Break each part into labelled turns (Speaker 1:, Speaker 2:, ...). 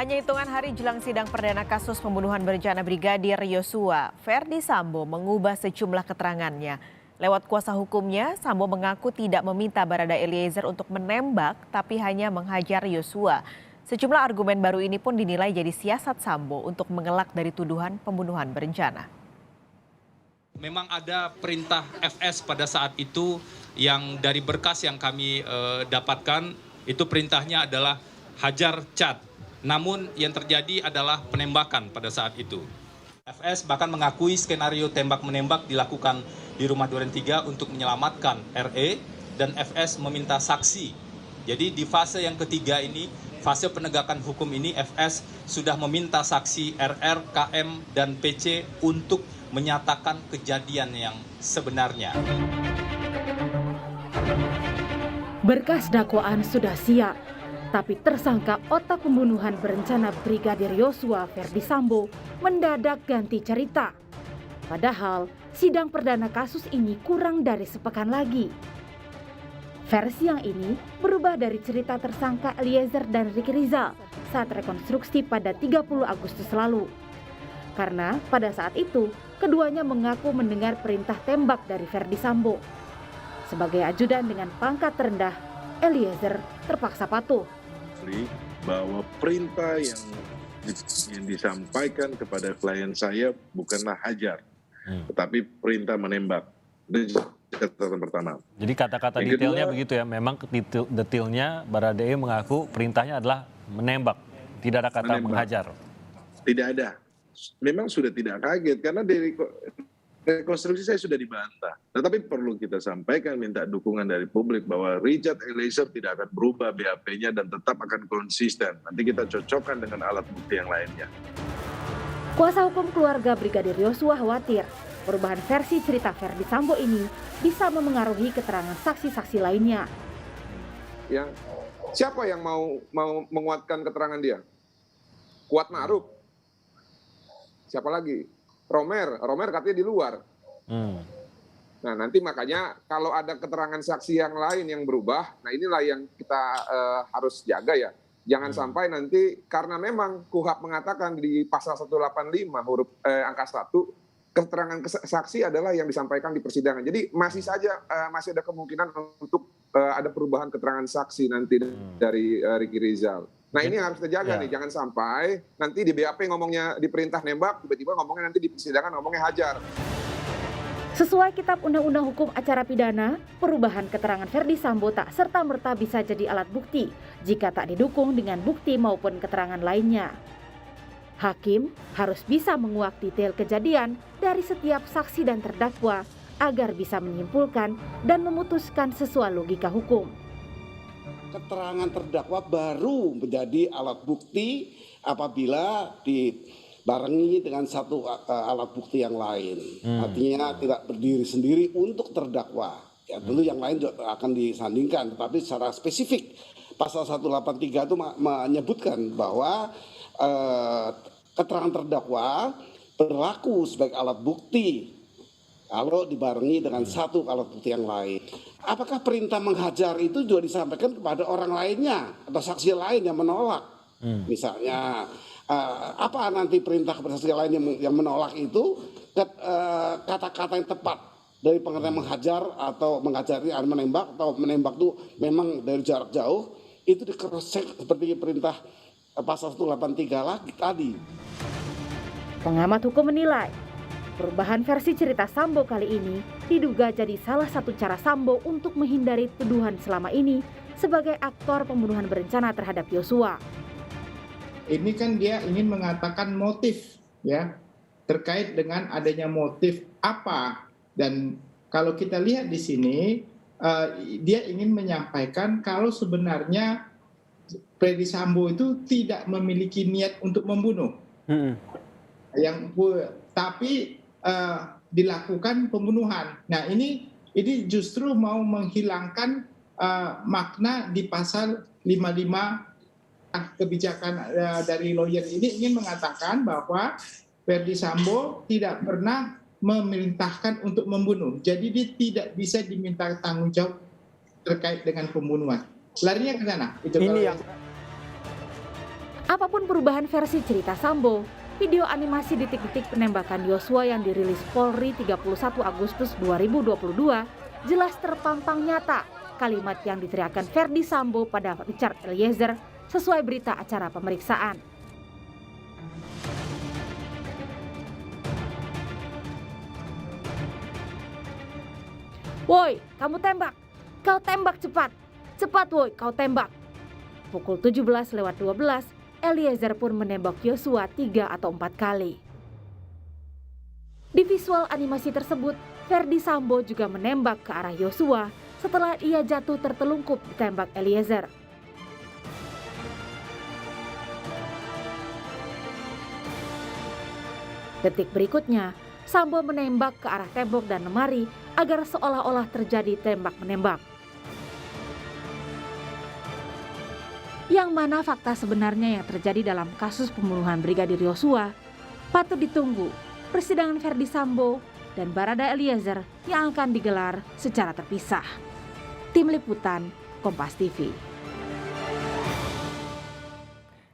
Speaker 1: Hanya hitungan hari jelang sidang perdana kasus pembunuhan berencana Brigadir Yosua, Verdi Sambo mengubah sejumlah keterangannya. Lewat kuasa hukumnya, Sambo mengaku tidak meminta Barada Eliezer untuk menembak, tapi hanya menghajar Yosua. Sejumlah argumen baru ini pun dinilai jadi siasat Sambo untuk mengelak dari tuduhan pembunuhan berencana.
Speaker 2: Memang ada perintah FS pada saat itu yang dari berkas yang kami dapatkan, itu perintahnya adalah hajar Cat. Namun yang terjadi adalah penembakan pada saat itu. FS bahkan mengakui skenario tembak-menembak dilakukan di rumah Duren 3 untuk menyelamatkan RE dan FS meminta saksi. Jadi di fase yang ketiga ini, fase penegakan hukum ini FS sudah meminta saksi RR, KM, dan PC untuk menyatakan kejadian yang sebenarnya.
Speaker 3: Berkas dakwaan sudah siap. Tapi tersangka otak pembunuhan berencana Brigadir Yosua Verdi Sambo mendadak ganti cerita. Padahal sidang perdana kasus ini kurang dari sepekan lagi. Versi yang ini berubah dari cerita tersangka Eliezer dan Ricky Rizal saat rekonstruksi pada 30 Agustus lalu. Karena pada saat itu keduanya mengaku mendengar perintah tembak dari Verdi Sambo. Sebagai ajudan dengan pangkat rendah, Eliezer terpaksa patuh.
Speaker 4: Bahwa perintah yang disampaikan kepada klien saya bukanlah hajar, tetapi perintah menembak. Itu catatan pertama.
Speaker 5: Jadi kata-kata detailnya begitu ya, memang detailnya Baradae mengaku perintahnya adalah menembak, tidak ada kata menghajar.
Speaker 4: Tidak ada. Memang sudah tidak kaget karena dari rekonstruksi saya sudah dibantah. Tetapi perlu kita sampaikan, minta dukungan dari publik bahwa Richard Eliezer tidak akan berubah BAP-nya dan tetap akan konsisten. Nanti kita cocokkan dengan alat bukti yang lainnya.
Speaker 3: Kuasa hukum keluarga Brigadir Yosua khawatir perubahan versi cerita Verdi Sambo ini bisa memengaruhi keterangan saksi-saksi lainnya.
Speaker 6: Siapa yang mau menguatkan keterangan dia? Kuat Ma'ruf. Siapa lagi? Romer katanya di luar. Nah nanti makanya kalau ada keterangan saksi yang lain yang berubah, nah inilah yang kita harus jaga ya. Jangan sampai nanti karena memang KUHP mengatakan di pasal 185 huruf angka 1, keterangan saksi adalah yang disampaikan di persidangan. Jadi masih ada kemungkinan untuk ada perubahan keterangan saksi nanti dari Ricky Rizal. Nah ini yang harus kita jaga nih, jangan sampai nanti di BAP ngomongnya di perintah nembak, tiba-tiba ngomongnya nanti di persidangan ngomongnya hajar.
Speaker 3: Sesuai Kitab Undang-Undang Hukum Acara Pidana, perubahan keterangan Verdi Sambo tak serta-merta bisa jadi alat bukti jika tak didukung dengan bukti maupun keterangan lainnya. Hakim harus bisa menguak detail kejadian dari setiap saksi dan terdakwa agar bisa menyimpulkan dan memutuskan sesuai logika hukum.
Speaker 7: Keterangan terdakwa baru menjadi alat bukti apabila dibarengi dengan satu alat bukti yang lain. Artinya tidak berdiri sendiri untuk terdakwa. Ya, tentu yang lain juga akan disandingkan, tetapi secara spesifik pasal 183 itu menyebutkan bahwa keterangan terdakwa berlaku sebagai alat bukti kalau dibarengi dengan satu alat bukti yang lain. Apakah perintah menghajar itu juga disampaikan kepada orang lainnya atau saksi lain yang menolak? Misalnya, apa nanti perintah kepada saksi lain yang menolak itu kata-kata yang tepat dari pengertian menghajar atau menghajari menembak atau menembak itu memang dari jarak jauh, itu dikrossek seperti perintah pasal 183 lagi tadi.
Speaker 3: Pengamat hukum menilai perubahan versi cerita Sambo kali ini diduga jadi salah satu cara Sambo untuk menghindari tuduhan selama ini sebagai aktor pembunuhan berencana terhadap Yosua.
Speaker 8: Ini kan dia ingin mengatakan motif ya, terkait dengan adanya motif apa, dan kalau kita lihat di sini dia ingin menyampaikan kalau sebenarnya Verdi Sambo itu tidak memiliki niat untuk membunuh. Tapi dilakukan pembunuhan. Nah ini justru mau menghilangkan makna di pasal 55 kebijakan dari lawyer ini ingin mengatakan bahwa Verdi Sambo tidak pernah memerintahkan untuk membunuh. Jadi dia tidak bisa diminta tanggung jawab terkait dengan pembunuhan. Larinya ke sana. Itu
Speaker 5: ini yang
Speaker 3: Apapun perubahan versi cerita Sambo, video animasi detik-detik penembakan Yosua yang dirilis Polri 31 Agustus 2022 jelas terpampang nyata kalimat yang diteriakkan Ferdi Sambo pada Richard Eliezer sesuai berita acara pemeriksaan. Woi, kamu tembak. Kau tembak cepat. Cepat woi, kau tembak. Pukul 17:12, Eliezer pun menembak Yosua 3 atau 4 kali. Di visual animasi tersebut, Ferdi Sambo juga menembak ke arah Yosua setelah ia jatuh tertelungkup ditembak Eliezer. Detik berikutnya, Sambo menembak ke arah tembok dan lemari agar seolah-olah terjadi tembak-menembak. Yang mana fakta sebenarnya yang terjadi dalam kasus pembunuhan Brigadir Yosua patut ditunggu persidangan Ferdi Sambo dan Barada Eliezer yang akan digelar secara terpisah. Tim Liputan, Kompas TV.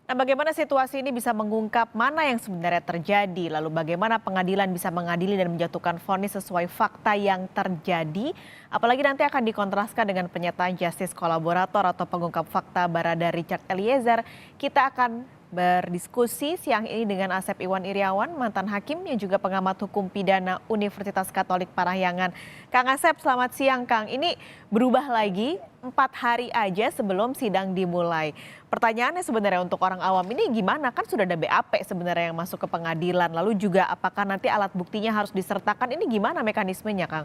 Speaker 1: Nah, bagaimana situasi ini bisa mengungkap mana yang sebenarnya terjadi? Lalu bagaimana pengadilan bisa mengadili dan menjatuhkan vonis sesuai fakta yang terjadi? Apalagi nanti akan dikontraskan dengan pernyataan justice kolaborator atau pengungkap fakta Barada Richard Eliezer. Kita akan berdiskusi siang ini dengan Asep Iwan Iriawan, mantan hakim yang juga pengamat hukum pidana Universitas Katolik Parahyangan. Kang Asep, selamat siang Kang. Ini berubah lagi 4 hari aja sebelum sidang dimulai. Pertanyaannya sebenarnya untuk orang awam ini gimana? Kan sudah ada BAP sebenarnya yang masuk ke pengadilan. Lalu juga apakah nanti alat buktinya harus disertakan? Ini gimana mekanismenya Kang?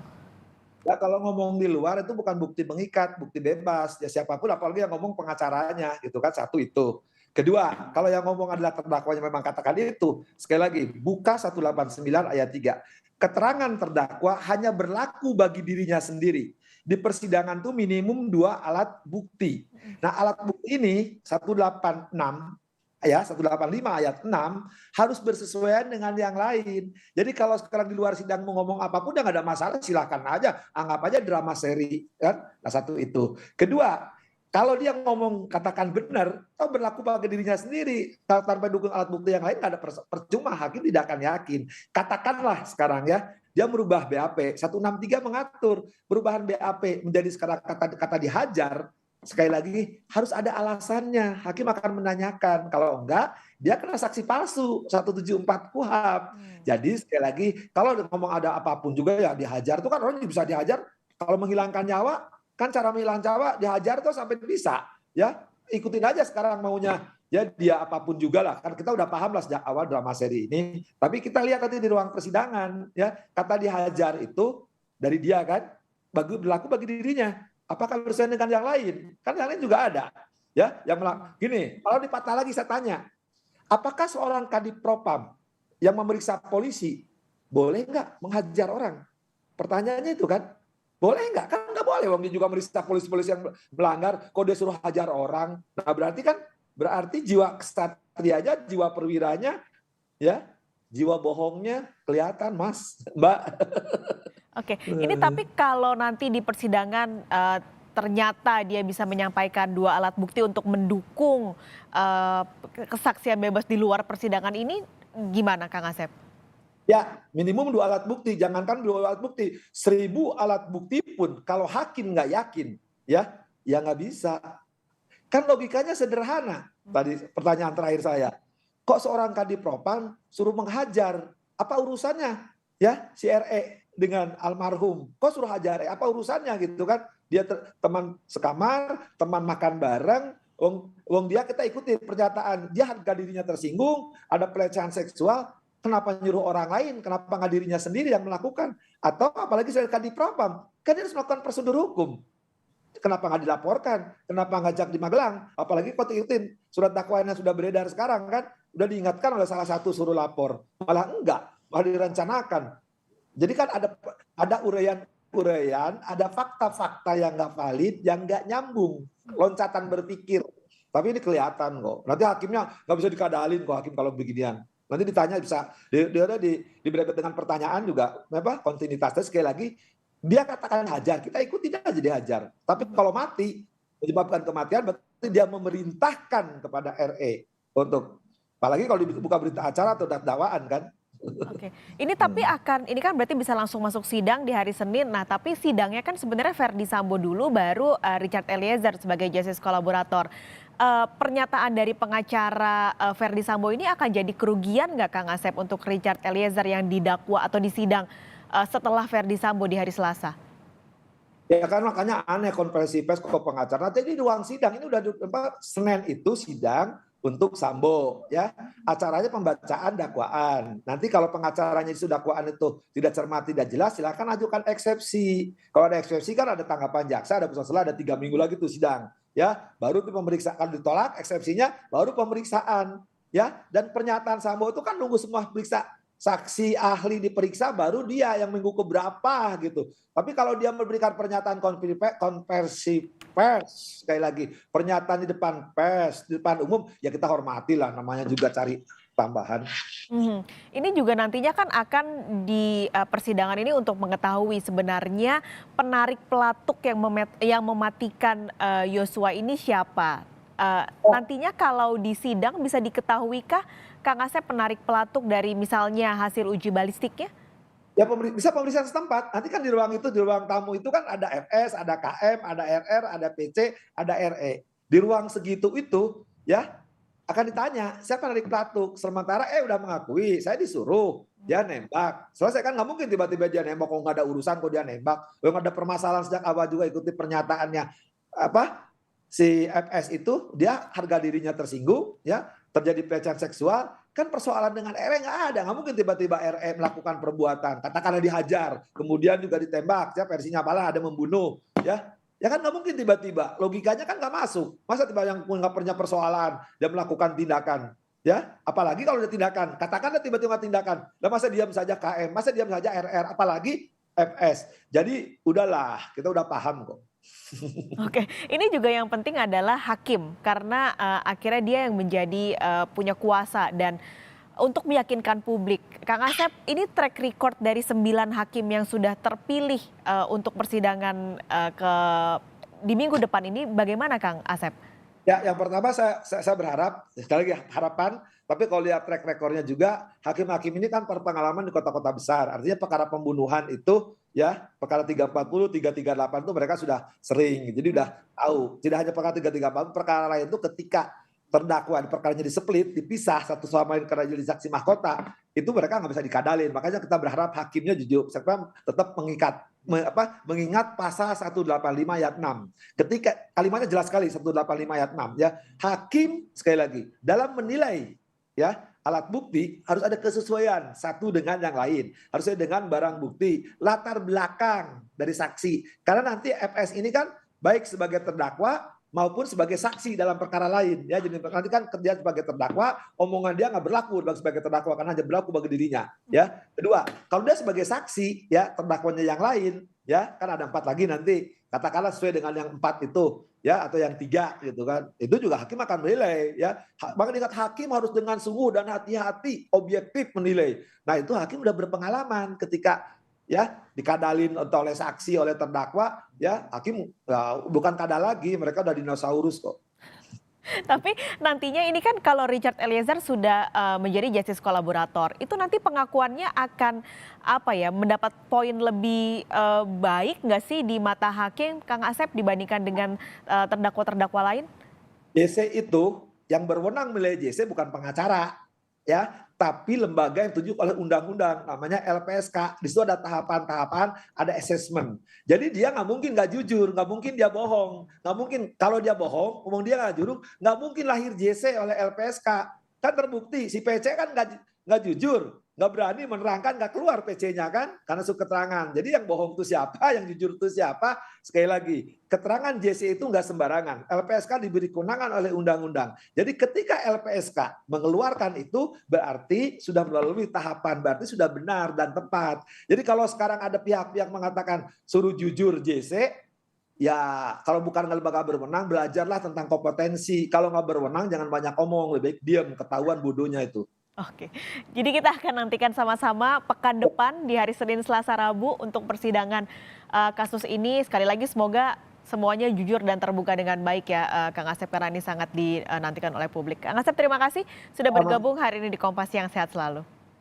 Speaker 9: Ya kalau ngomong di luar itu bukan bukti mengikat, bukti bebas. Ya siapapun apalagi yang ngomong pengacaranya gitu kan, satu itu. Kedua, kalau yang ngomong adalah terdakwanya memang katakan itu, sekali lagi, buka 189 ayat 3. Keterangan terdakwa hanya berlaku bagi dirinya sendiri. Di persidangan itu minimum 2 alat bukti. Nah alat bukti ini 185 ayat 6 harus bersesuaian dengan yang lain. Jadi kalau sekarang di luar sidang mau ngomong apapun udah nggak ada masalah, silahkan aja. Anggap aja drama seri. Kan? Nah satu itu. Kedua, kalau dia ngomong katakan benar, atau berlaku bagi dirinya sendiri, tanpa dukung alat bukti yang lain, nggak ada percuma, hakim tidak akan yakin. Katakanlah sekarang ya, dia merubah BAP. 163 mengatur perubahan BAP menjadi sekarang kata dihajar, sekali lagi harus ada alasannya. Hakim akan menanyakan, kalau enggak, dia kena saksi palsu, 174 KUHP. Jadi sekali lagi, kalau ngomong ada apapun juga ya dihajar, itu kan orang bisa dihajar, kalau menghilangkan nyawa, kan cara menghilangkan nyawa dihajar tuh sampai bisa ya, ikutin aja sekarang maunya ya dia apapun juga lah, kan kita udah paham lah sejak awal drama seri ini. Tapi kita lihat nanti di ruang persidangan ya, kata dihajar itu dari dia kan berlaku bagi dirinya, apakah bersesuaian dengan yang lain, kan yang lain juga ada ya yang gini. Kalau dipatah lagi saya tanya, apakah seorang kadif propam yang memeriksa polisi boleh nggak menghajar orang? Pertanyaannya itu kan, boleh nggak? Kan nggak boleh, wong dia juga meriksa polisi-polisi yang melanggar, kok dia suruh hajar orang. Nah berarti jiwa kesatrianya, jiwa perwiranya, ya, jiwa bohongnya kelihatan, Mas, Mbak.
Speaker 1: Oke, ini tapi kalau nanti di persidangan ternyata dia bisa menyampaikan 2 alat bukti untuk mendukung kesaksian bebas di luar persidangan ini, gimana Kang Asep?
Speaker 9: Ya, minimum 2 alat bukti. Jangankan 2 alat bukti, 1000 alat bukti pun kalau hakim nggak yakin, ya nggak bisa. Kan logikanya sederhana. Tadi pertanyaan terakhir saya, kok seorang kadif propam suruh menghajar? Apa urusannya? Ya, si RE dengan almarhum, kok suruh hajar? Apa urusannya gitu kan? Dia teman sekamar, teman makan bareng. Wong dia kita ikuti pernyataan, dia harga dirinya tersinggung, ada pelecehan seksual. Kenapa nyuruh orang lain? Kenapa nggak dirinya sendiri yang melakukan? Atau apalagi saya kadif propam, kan dia harus melakukan prosedur hukum. Kenapa nggak dilaporkan? Kenapa ngajak di Magelang? Apalagi kau ikutin surat dakwaan yang sudah beredar sekarang kan, udah diingatkan oleh salah satu suruh lapor, malah enggak, malah direncanakan. Jadi kan ada uraian, ada fakta-fakta yang nggak valid, yang nggak nyambung, loncatan berpikir. Tapi ini kelihatan kok. Nanti hakimnya nggak bisa dikadalin kok hakim kalau beginian. Nanti ditanya bisa diberi dengan pertanyaan juga kontinuitasnya. Sekali lagi dia katakan hajar, kita ikuti aja dihajar. Tapi kalau mati menyebabkan kematian berarti dia memerintahkan kepada RE untuk apalagi kalau dibuka berita acara atau dakwaan kan.
Speaker 1: Oke, ini tapi ini kan berarti bisa langsung masuk sidang di hari Senin. Nah, tapi sidangnya kan sebenarnya Verdi Sambo dulu, baru Richard Eliezer sebagai justice kolaborator. Pernyataan dari pengacara Verdi Sambo ini akan jadi kerugian nggak Kang Asep untuk Richard Eliezer yang didakwa atau disidang setelah Verdi Sambo di hari Selasa?
Speaker 9: Ya kan makanya aneh konferensi pers kok pengacara. Nanti di ruang sidang ini udah Senin itu sidang untuk Sambo ya, acaranya pembacaan dakwaan. Nanti kalau pengacaranya isu dakwaan itu tidak cermat, tidak jelas, silakan ajukan eksepsi. Kalau ada eksepsi kan ada tanggapan jaksa, ada putusan selah, ada 3 minggu lagi tuh sidang ya, baru itu pemeriksaan ditolak eksepsinya, baru pemeriksaan ya. Dan pernyataan Sambo itu kan nunggu semua periksa saksi ahli diperiksa baru dia yang minggu keberapa gitu. Tapi kalau dia memberikan pernyataan konversi pers, sekali lagi pernyataan di depan pers, di depan umum, ya kita hormatilah, namanya juga cari tambahan.
Speaker 1: Ini juga nantinya kan akan di persidangan ini untuk mengetahui sebenarnya penarik pelatuk yang mematikan Yosua ini siapa. Nantinya kalau di sidang bisa diketahuikah Kang Asep penarik pelatuk dari misalnya hasil uji balistiknya?
Speaker 9: Ya bisa pemeriksaan setempat. Nanti kan di ruang itu, di ruang tamu itu kan ada FS, ada KM, ada RR, ada PC, ada RE. Di ruang segitu itu ya akan ditanya siapa penarik pelatuk. Sementara udah mengakui, saya disuruh dia nembak. Selesai kan nggak mungkin tiba-tiba dia nembak kok nggak ada urusan kok dia nembak. Kalau ada permasalahan sejak awal juga ikuti pernyataannya si FS itu dia harga dirinya tersinggung ya, terjadi pelecehan seksual, kan persoalan dengan RE nggak ada, nggak mungkin tiba-tiba RE melakukan perbuatan, katakanlah dihajar, kemudian juga ditembak, ya versinya apalah ada membunuh, ya kan nggak mungkin tiba-tiba, logikanya kan nggak masuk, masa tiba yang nggak punya persoalan dia melakukan tindakan, ya apalagi kalau ada tindakan, katakanlah tiba-tiba tindakan, lah masa diam saja KM, masa diam saja RR, apalagi FS, jadi udahlah kita udah paham kok.
Speaker 1: Oke, ini juga yang penting adalah hakim karena akhirnya dia yang menjadi punya kuasa dan untuk meyakinkan publik. Kang Asep, ini track record dari 9 hakim yang sudah terpilih untuk persidangan di minggu depan ini bagaimana Kang Asep?
Speaker 9: Ya, yang pertama saya berharap, sekali lagi harapan, tapi kalau lihat track recordnya juga, hakim-hakim ini kan berpengalaman di kota-kota besar. Artinya perkara pembunuhan itu, ya perkara 340, 338 itu mereka sudah sering. Jadi udah tahu, tidak hanya perkara 338, perkara lain itu ketika terdakwa perkaranya diseplit, dipisah satu sama lain karena jadi saksi mahkota, itu mereka nggak bisa dikadalin. Makanya kita berharap hakimnya jujur, tetap mengingat pasal 185 ayat 6. Ketika kalimatnya jelas sekali 185 ayat 6 ya. Hakim sekali lagi dalam menilai ya alat bukti harus ada kesesuaian satu dengan yang lain. Harus ada dengan barang bukti, latar belakang dari saksi. Karena nanti FS ini kan baik sebagai terdakwa maupun sebagai saksi dalam perkara lain ya, jadi nanti kan kerja sebagai terdakwa, omongan dia nggak berlaku sebagai terdakwa karena hanya berlaku bagi dirinya ya. Kedua, kalau dia sebagai saksi ya terdakwanya yang lain ya, kan ada 4 lagi nanti, katakanlah sesuai dengan yang 4 itu ya, atau yang 3 gitu kan, itu juga hakim akan menilai ya. Maka ingat, hakim harus dengan sungguh dan hati-hati objektif menilai. Nah itu hakim udah berpengalaman ketika ya dikadalin oleh saksi, oleh terdakwa ya, hakim bukan kadal lagi, mereka udah dinosaurus kok.
Speaker 1: Tapi nantinya ini kan kalau Richard Eliezer sudah menjadi justice kolaborator, itu nanti pengakuannya akan mendapat poin lebih baik nggak sih di mata hakim, Kang Asep, dibandingkan dengan terdakwa-terdakwa lain?
Speaker 9: JC itu yang berwenang menilai JC bukan pengacara ya, tapi lembaga yang ditunjuk oleh undang-undang namanya LPSK. Di situ ada tahapan-tahapan, ada assessment. Jadi dia nggak mungkin nggak jujur, nggak mungkin dia bohong, nggak mungkin kalau dia bohong, ngomong dia nggak jujur, nggak mungkin lahir JC oleh LPSK. Kan terbukti si PC kan nggak jujur, nggak berani menerangkan, nggak keluar PC-nya kan karena surat keterangan. Jadi yang bohong itu siapa, yang jujur itu siapa? Sekali lagi, keterangan JC itu nggak sembarangan. LPSK diberi kewenangan oleh undang-undang. Jadi ketika LPSK mengeluarkan itu berarti sudah melalui tahapan, berarti sudah benar dan tepat. Jadi kalau sekarang ada pihak-pihak mengatakan suruh jujur JC, ya kalau bukan lembaga berwenang, belajarlah tentang kompetensi. Kalau nggak berwenang jangan banyak omong, lebih baik diam, ketahuan bodohnya itu.
Speaker 1: Oke, jadi kita akan nantikan sama-sama pekan depan di hari Senin, Selasa, Rabu untuk persidangan kasus ini. Sekali lagi semoga semuanya jujur dan terbuka dengan baik ya Kang Asep, karena ini sangat dinantikan oleh publik. Kang Asep, terima kasih sudah bergabung hari ini di Kompas Siang, sehat selalu.